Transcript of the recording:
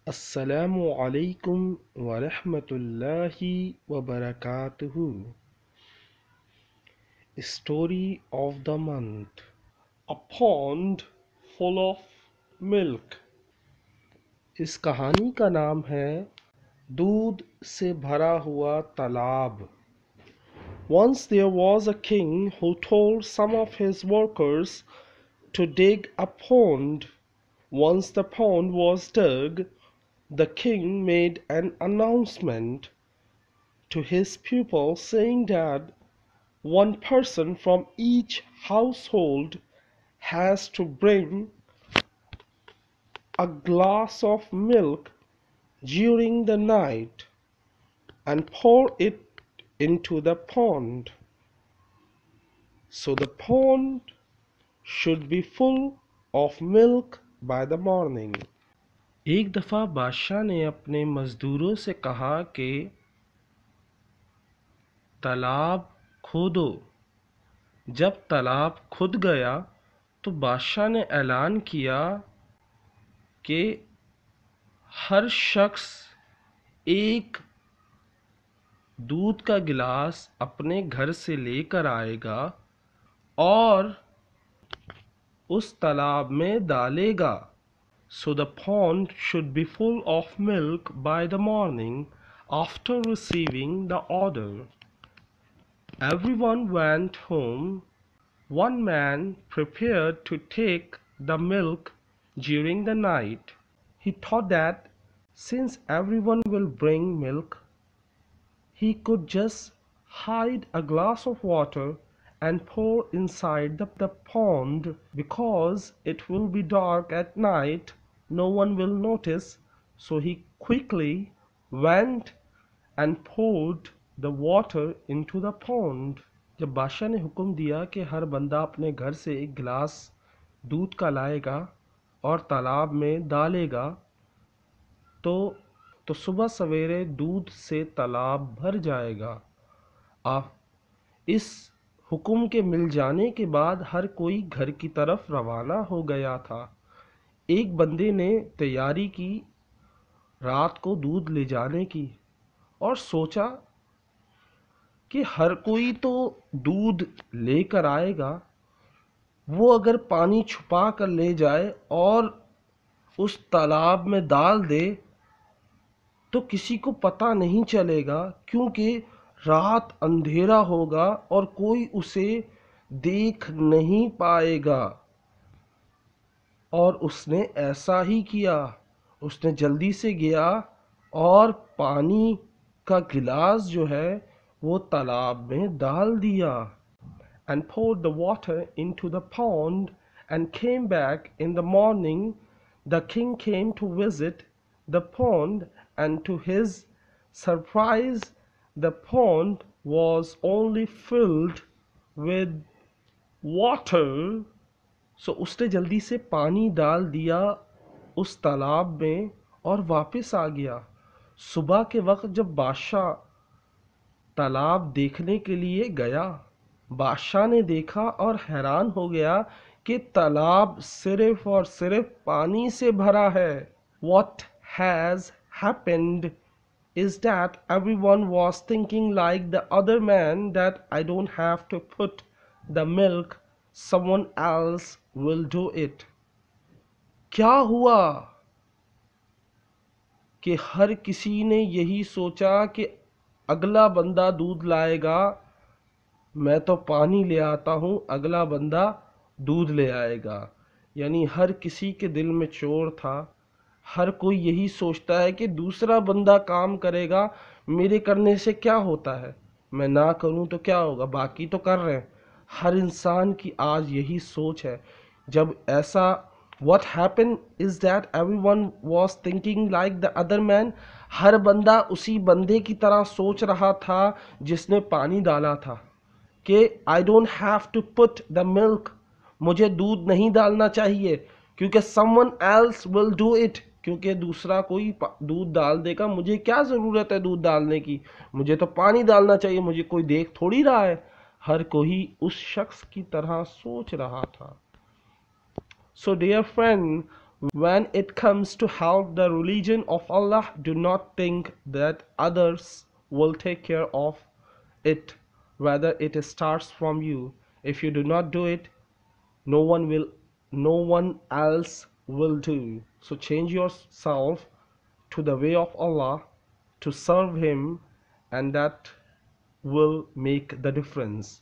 السلام علیکم ورحمۃ اللہ وبرکاتہ۔ Story of the month, a pond full of milk. اس کہانی کا نام ہے دودھ سے بھرا ہوا تالاب۔ Once there was a king who told some of his workers to dig a pond. Once the pond was dug, the king made an announcement to his people saying that one person from each household has to bring a glass of milk during the night and pour it into the pond. So the pond should be full of milk by the morning. ایک دفعہ بادشاہ نے اپنے مزدوروں سے کہا کہ تالاب کھودو۔ جب تالاب کھد گیا تو بادشاہ نے اعلان کیا کہ ہر شخص ایک دودھ کا گلاس اپنے گھر سے لے کر آئے گا اور اس تالاب میں ڈالے گا۔ So the pond should be full of milk by the morning after receiving the order. Everyone went home. One man prepared to take the milk during the night. He thought that since everyone will bring milk, he could just hide a glass of water and pour inside the pond because it will be dark at night. No one will notice. So he quickly went and poured the water into the pond. جب بادشاہ نے حکم دیا کہ ہر بندہ اپنے گھر سے ایک گلاس دودھ کا لائے گا اور تالاب میں ڈالے گا تو صبح سویرے دودھ سے تالاب بھر جائے گا۔ اس حکم کے مل جانے کے بعد ہر کوئی گھر کی طرف روانہ ہو گیا تھا۔ ایک بندے نے تیاری کی رات کو دودھ لے جانے کی اور سوچا کہ ہر کوئی تو دودھ لے کر آئے گا، وہ اگر پانی چھپا کر لے جائے اور اس تالاب میں ڈال دے تو کسی کو پتہ نہیں چلے گا، کیونکہ رات اندھیرا ہوگا اور کوئی اسے دیکھ نہیں پائے گا۔ اور اس نے ایسا ہی کیا۔ اس نے جلدی سے گیا اور پانی کا گلاس جو ہے وہ تالاب میں ڈال دیا and poured the water into the pond and came back in the morning. The king came to visit the pond and to his surprise the pond was only filled with water. سو اس نے جلدی سے پانی ڈال دیا اس تالاب میں اور واپس آ گیا۔ صبح کے وقت جب بادشاہ تالاب دیکھنے کے لیے گیا، بادشاہ نے دیکھا اور حیران ہو گیا کہ تالاب صرف اور صرف پانی سے بھرا ہے۔ What has happened is that everyone was thinking like the other man that I don't have to put the milk, someone else will do it. کیا ہوا کہ ہر کسی نے یہی سوچا کہ اگلا بندہ دودھ لائے گا، میں تو پانی لے آتا ہوں، اگلا بندہ دودھ لے آئے گا۔ یعنی ہر کسی کے دل میں چور تھا، ہر کوئی یہی سوچتا ہے کہ دوسرا بندہ کام کرے گا، میرے کرنے سے کیا ہوتا ہے، میں نہ کروں تو کیا ہوگا، باقی تو کر رہے ہیں۔ ہر انسان کی آج یہی سوچ ہے۔ جب ایسا what happened is that everyone was thinking like the other man. ہر بندہ اسی بندے کی طرح سوچ رہا تھا جس نے پانی ڈالا تھا کہ I don't have to put the milk. مجھے دودھ نہیں ڈالنا چاہیے کیونکہ someone else will do it. کیونکہ دوسرا کوئی دودھ ڈال دے گا، مجھے کیا ضرورت ہے دودھ ڈالنے کی، مجھے تو پانی ڈالنا چاہیے، مجھے کوئی دیکھ تھوڑی رہا ہے۔ ہر کوئی اس شخص کی طرح سوچ رہا تھا۔ So dear friend, When it comes to help the religion of Allah, do not think that others will take care of it, whether it starts from you. If you do not do it, no one will, no one else will do. So change yourself to the way of Allah, to serve Him, and that will make the difference.